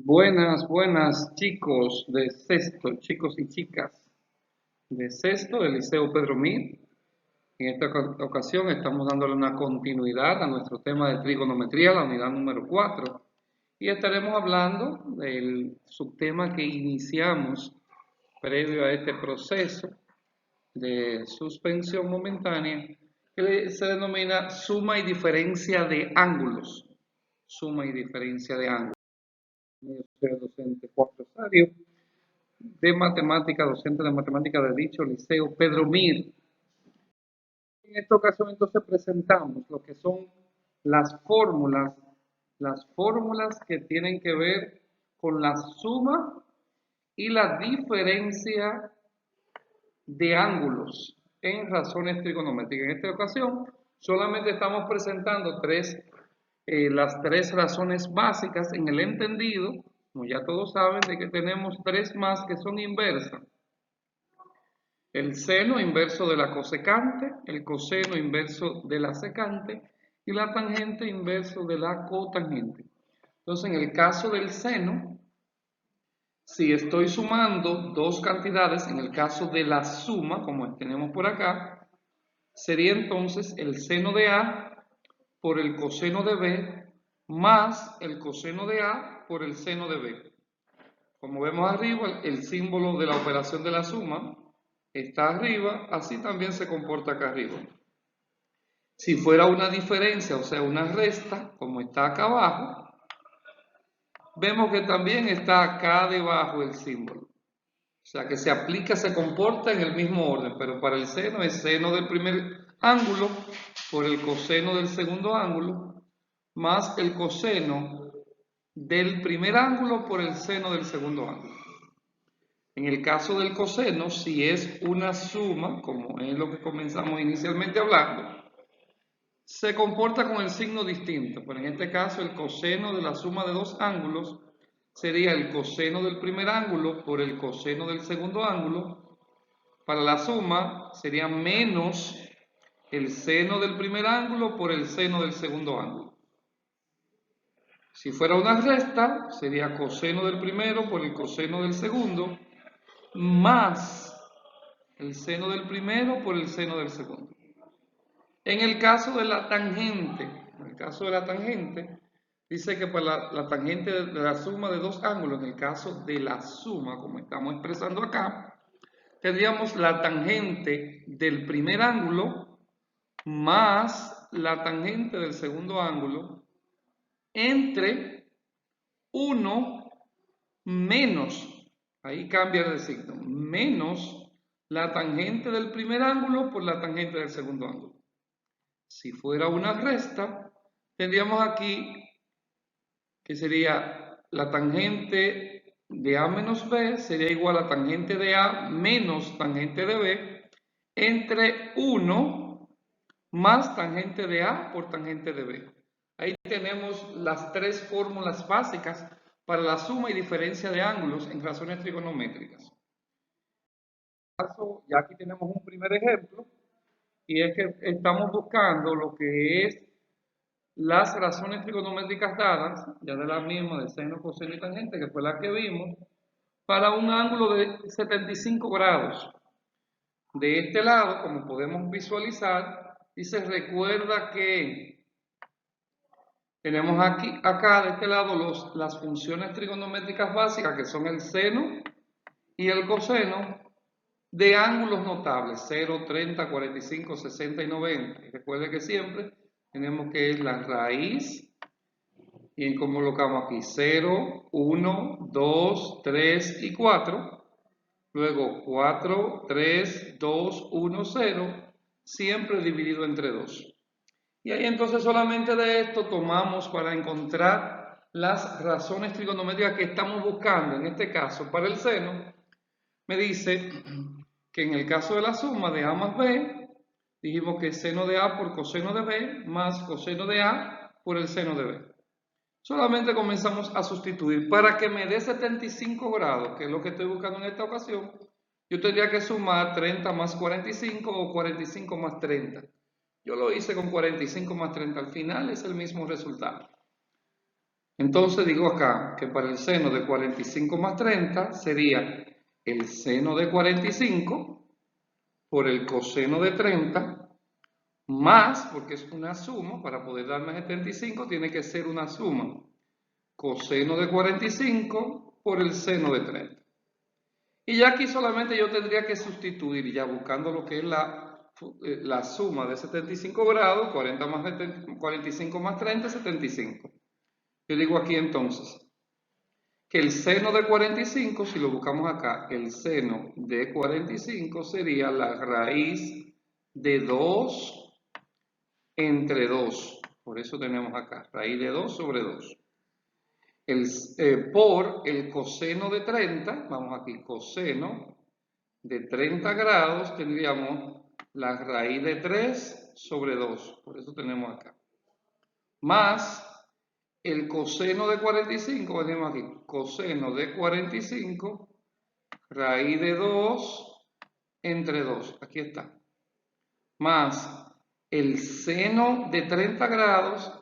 Buenas, buenas chicos de sexto, chicos y chicas de sexto del Liceo Pedro Mir. En esta ocasión estamos dándole una continuidad a nuestro tema de trigonometría, la unidad número 4, y estaremos hablando del subtema que iniciamos previo a este proceso de suspensión momentánea, que se denomina suma y diferencia de ángulos. Suma y diferencia de ángulos. Yo soy el docente Juan Rosario de matemática, docente de matemática de dicho liceo Pedro Mir. En esta ocasión entonces presentamos lo que son las fórmulas que tienen que ver con la suma y la diferencia de ángulos en razones trigonométricas. En esta ocasión solamente estamos presentando las tres razones básicas en el entendido, como ya todos saben, de que tenemos tres más que son inversas. El seno inverso de la cosecante, el coseno inverso de la secante y la tangente inverso de la cotangente. Entonces, en el caso del seno, si estoy sumando dos cantidades, en el caso de la suma, como tenemos por acá, sería entonces el seno de A por el coseno de B más el coseno de A por el seno de B. Como vemos arriba, el símbolo de la operación de la suma está arriba, así también se comporta acá arriba. Si fuera una diferencia, o sea, una resta, como está acá abajo, vemos que también está acá debajo el símbolo. O sea, que se aplica, se comporta en el mismo orden, pero para el seno es seno del primer ángulo por el coseno del segundo ángulo, más el coseno del primer ángulo por el seno del segundo ángulo. En el caso del coseno, si es una suma, como es lo que comenzamos inicialmente hablando, se comporta con el signo distinto. Pero en este caso, el coseno de la suma de dos ángulos sería el coseno del primer ángulo por el coseno del segundo ángulo. Para la suma sería menos el seno del primer ángulo por el seno del segundo ángulo. Si fuera una resta, sería coseno del primero por el coseno del segundo, más el seno del primero por el seno del segundo. En el caso de la tangente, dice que para la tangente de la suma de dos ángulos, en el caso de la suma, como estamos expresando acá, tendríamos la tangente del primer ángulo más la tangente del segundo ángulo entre 1 menos, ahí cambia de signo, menos la tangente del primer ángulo por la tangente del segundo ángulo. Si fuera una resta, tendríamos aquí que sería la tangente de A menos B sería igual a tangente de A menos tangente de B entre 1 más tangente de A por tangente de B. Ahí tenemos las tres fórmulas básicas para la suma y diferencia de ángulos en razones trigonométricas. Ya aquí tenemos un primer ejemplo, y es que estamos buscando lo que es las razones trigonométricas dadas, ya de la misma, de seno, coseno y tangente, que fue la que vimos, para un ángulo de 75 grados. De este lado, como podemos visualizar, dice, recuerda que tenemos acá de este lado las funciones trigonométricas básicas, que son el seno y el coseno, de ángulos notables, 0, 30, 45, 60 y 90. Y recuerde que siempre tenemos que es la raíz, y como colocamos aquí, 0, 1, 2, 3 y 4. Luego 4, 3, 2, 1, 0, siempre dividido entre 2. Y ahí entonces solamente de esto tomamos para encontrar las razones trigonométricas que estamos buscando. En este caso, para el seno, me dice que en el caso de la suma de A más B, dijimos que seno de A por coseno de B más coseno de A por el seno de B. Solamente comenzamos a sustituir. Para que me dé 75 grados, que es lo que estoy buscando en esta ocasión, yo tendría que sumar 30 más 45 o 45 más 30. Yo lo hice con 45 más 30. Al final es el mismo resultado. Entonces digo acá que para el seno de 45 más 30 sería el seno de 45 por el coseno de 30 más, porque es una suma, para poder darme 75 tiene que ser una suma, coseno de 45 por el seno de 30. Y ya aquí solamente yo tendría que sustituir, ya buscando lo que es la suma de 75 grados, 45 más 30, 75. Yo digo aquí entonces que el seno de 45, si lo buscamos acá, el seno de 45 sería la raíz de 2 entre 2. Por eso tenemos acá, raíz de 2 sobre 2. Por el coseno de 30, vamos aquí, coseno de 30 grados, tendríamos la raíz de 3 sobre 2. Por eso tenemos acá. Más el coseno de 45, tenemos aquí, coseno de 45, raíz de 2 entre 2. Aquí está. Más el seno de 30 grados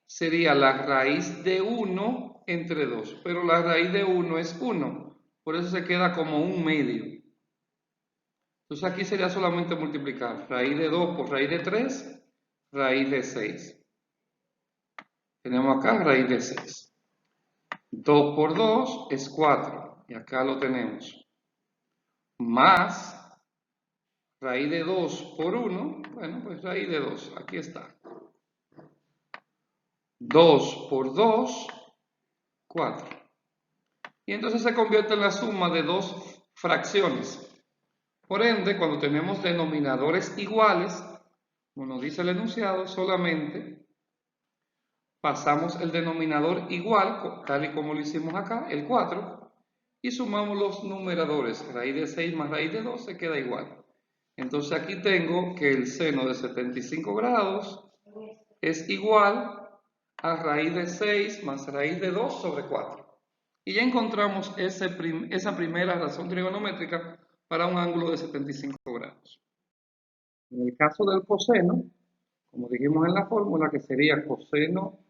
sería la raíz de 1 entre 2, pero la raíz de 1 es 1, por eso se queda como un medio. Entonces aquí sería solamente multiplicar raíz de 2 por raíz de 3, raíz de 6. Tenemos acá raíz de 6. 2 por 2 es 4, y acá lo tenemos. Más raíz de 2 por 1, bueno, pues raíz de 2, aquí está. 2 por 2, 4. Y entonces se convierte en la suma de dos fracciones. Por ende, cuando tenemos denominadores iguales, como nos dice el enunciado, solamente pasamos el denominador igual, tal y como lo hicimos acá, el 4, y sumamos los numeradores. Raíz de 6 más raíz de 2 se queda igual. Entonces aquí tengo que el seno de 75 grados es igual a raíz de 6 más raíz de 2 sobre 4. Y ya encontramos esa primera razón trigonométrica para un ángulo de 75 grados. En el caso del coseno, como dijimos en la fórmula, que sería coseno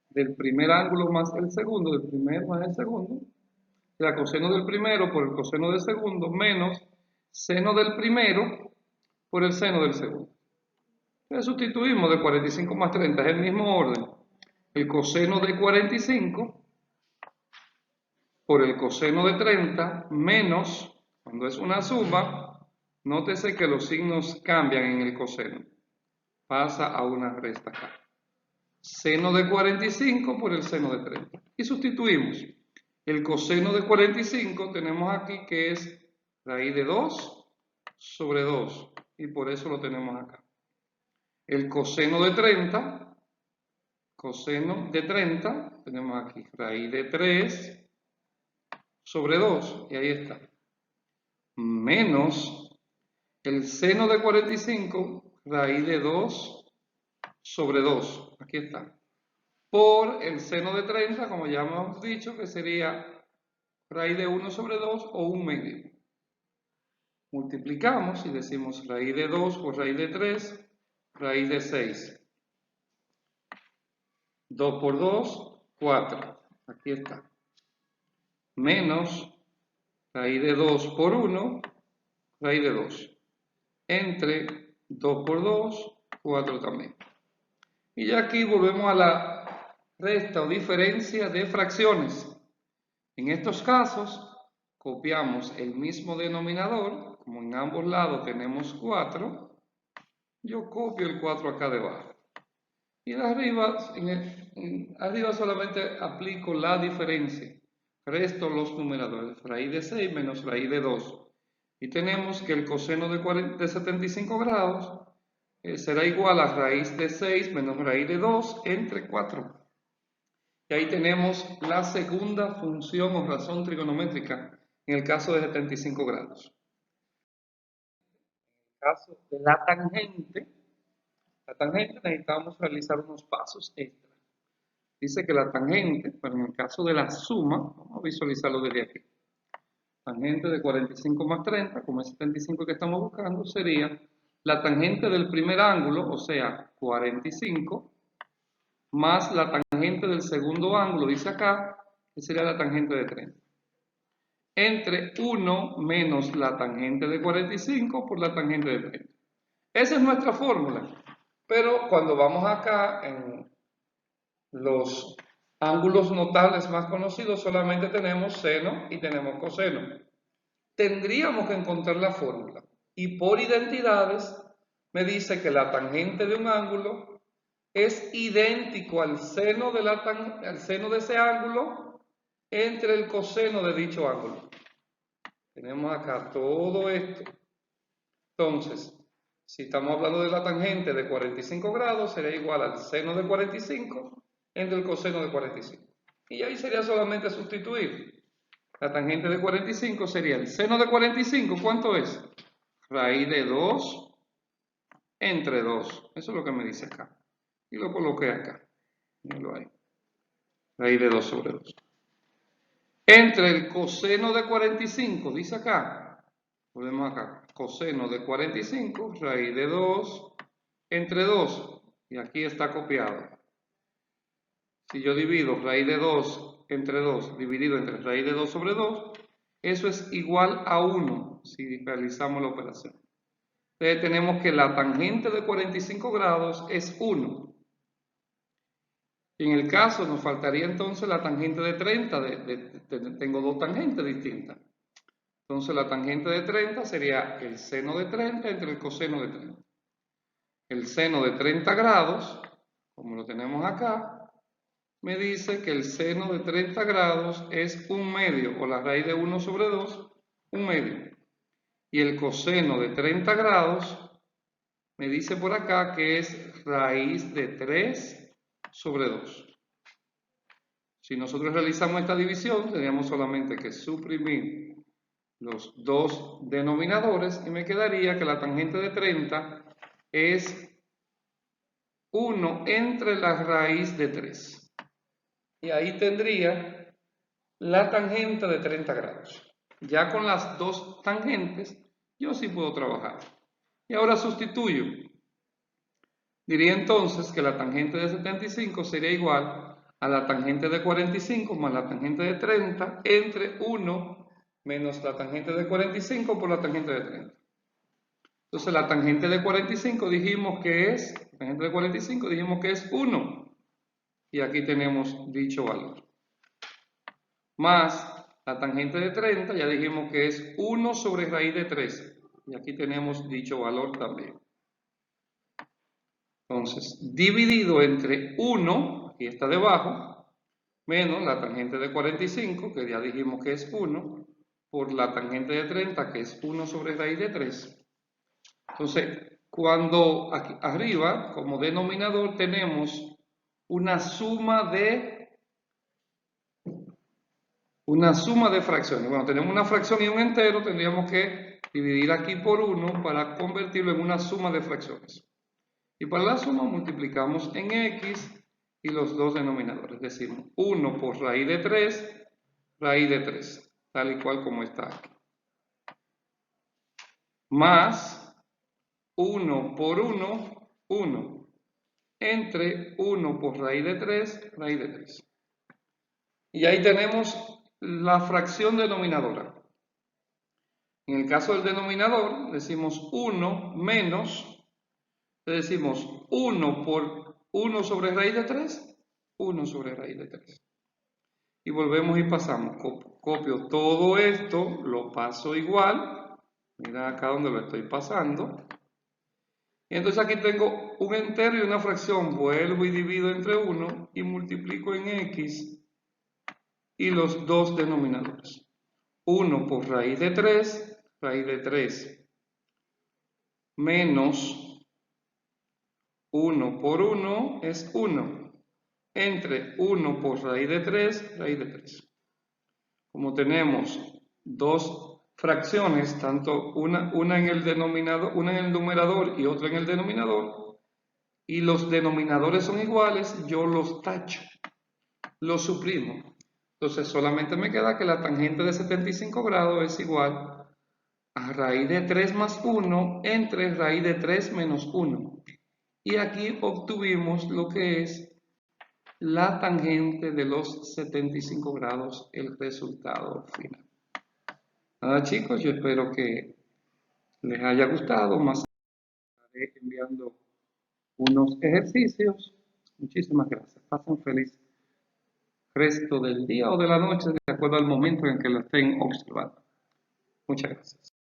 del primer ángulo más el segundo, del primero más el segundo, será coseno del primero por el coseno del segundo menos seno del primero por el seno del segundo. Entonces sustituimos de 45 más 30, es el mismo orden. El coseno de 45 por el coseno de 30 menos, cuando es una suma, nótese que los signos cambian en el coseno. Pasa a una resta acá. Seno de 45 por el seno de 30. Y sustituimos. El coseno de 45 tenemos aquí que es raíz de 2 sobre 2. Y por eso lo tenemos acá. El coseno de 30, tenemos aquí raíz de 3 sobre 2, y ahí está, menos el seno de 45, raíz de 2 sobre 2, aquí está, por el seno de 30, como ya hemos dicho, que sería raíz de 1 sobre 2 o un medio. Multiplicamos y decimos raíz de 2 por raíz de 3, raíz de 6. 2 por 2, 4, aquí está, menos raíz de 2 por 1, raíz de 2, entre 2 por 2, 4 también. Y ya aquí volvemos a la resta o diferencia de fracciones. En estos casos, copiamos el mismo denominador, como en ambos lados tenemos 4, yo copio el 4 acá debajo. Y de arriba, arriba solamente aplico la diferencia. Resto los numeradores, raíz de 6 menos raíz de 2. Y tenemos que el coseno de 75 grados será igual a raíz de 6 menos raíz de 2 entre 4. Y ahí tenemos la segunda función o razón trigonométrica en el caso de 75 grados. En el caso de la tangente necesitamos realizar unos pasos extra. Dice que la tangente, pero en el caso de la suma, vamos a visualizarlo desde aquí. Tangente de 45 más 30, como es 75 que estamos buscando, sería la tangente del primer ángulo, o sea, 45, más la tangente del segundo ángulo, dice acá, que sería la tangente de 30. Entre 1 menos la tangente de 45 por la tangente de 30. Esa es nuestra fórmula. Pero cuando vamos acá en los ángulos notables más conocidos, solamente tenemos seno y tenemos coseno. Tendríamos que encontrar la fórmula. Y por identidades me dice que la tangente de un ángulo es idéntico al seno de ese ángulo entre el coseno de dicho ángulo. Tenemos acá todo esto. Entonces, si estamos hablando de la tangente de 45 grados, sería igual al seno de 45 entre el coseno de 45. Y ahí sería solamente sustituir. La tangente de 45 sería el seno de 45, ¿cuánto es? Raíz de 2 entre 2. Eso es lo que me dice acá. Y lo coloqué acá. Mírenlo ahí. Raíz de 2 sobre 2. Entre el coseno de 45, dice acá. Ponemos acá. Coseno de 45, raíz de 2 entre 2. Y aquí está copiado. Si yo divido raíz de 2 entre 2 dividido entre raíz de 2 sobre 2, eso es igual a 1 si realizamos la operación. Entonces tenemos que la tangente de 45 grados es 1. En el caso nos faltaría entonces la tangente de 30, tengo dos tangentes distintas. Entonces la tangente de 30 sería el seno de 30 entre el coseno de 30. El seno de 30 grados, como lo tenemos acá, me dice que el seno de 30 grados es 1/2, o la raíz de 1 sobre 2, 1/2. Y el coseno de 30 grados me dice por acá que es raíz de 3 sobre 2. Si nosotros realizamos esta división, tendríamos solamente que suprimir los dos denominadores y me quedaría que la tangente de 30 es 1 entre la raíz de 3. Y ahí tendría la tangente de 30 grados. Ya con las dos tangentes, yo sí puedo trabajar. Y ahora sustituyo. Diría entonces que la tangente de 75 sería igual a la tangente de 45 más la tangente de 30 entre 1 menos la tangente de 45 por la tangente de 30. Entonces la tangente de 45 dijimos que es, es 1. Y aquí tenemos dicho valor. Más la tangente de 30, ya dijimos que es 1 sobre raíz de 3. Y aquí tenemos dicho valor también. Entonces, dividido entre 1, aquí está debajo, menos la tangente de 45, que ya dijimos que es 1, por la tangente de 30, que es 1 sobre raíz de 3. Entonces, cuando aquí arriba, como denominador, tenemos una suma de fracciones. Bueno, tenemos una fracción y un entero, tendríamos que dividir aquí por 1 para convertirlo en una suma de fracciones. Y para la suma multiplicamos en x y los dos denominadores. Decimos 1 por raíz de 3, tal y cual como está aquí. Más 1 por 1, 1. Entre 1 por raíz de 3, raíz de 3. Y ahí tenemos la fracción denominadora. En el caso del denominador, decimos 1 menos, decimos 1 por 1 sobre raíz de 3, 1 sobre raíz de 3. Y volvemos y pasamos. Copio todo esto, lo paso igual. Mira acá donde lo estoy pasando. Y entonces aquí tengo un entero y una fracción. Vuelvo y divido entre 1 y multiplico en x y los dos denominadores. 1 por raíz de 3, menos 1 por 1 es 1, entre 1 por raíz de 3, raíz de 3. Como tenemos dos fracciones, tanto una en el denominador, una en el numerador y otra en el denominador, y los denominadores son iguales, yo los tacho, los suprimo. Entonces solamente me queda que la tangente de 75 grados es igual a raíz de 3 más 1 entre raíz de 3 menos 1. Y aquí obtuvimos lo que es la tangente de los 75 grados, el resultado final. Nada chicos, yo espero que les haya gustado. Más estaré enviando unos ejercicios. Muchísimas gracias. Pasen feliz resto del día o de la noche, de acuerdo al momento en que lo estén observando. Muchas gracias.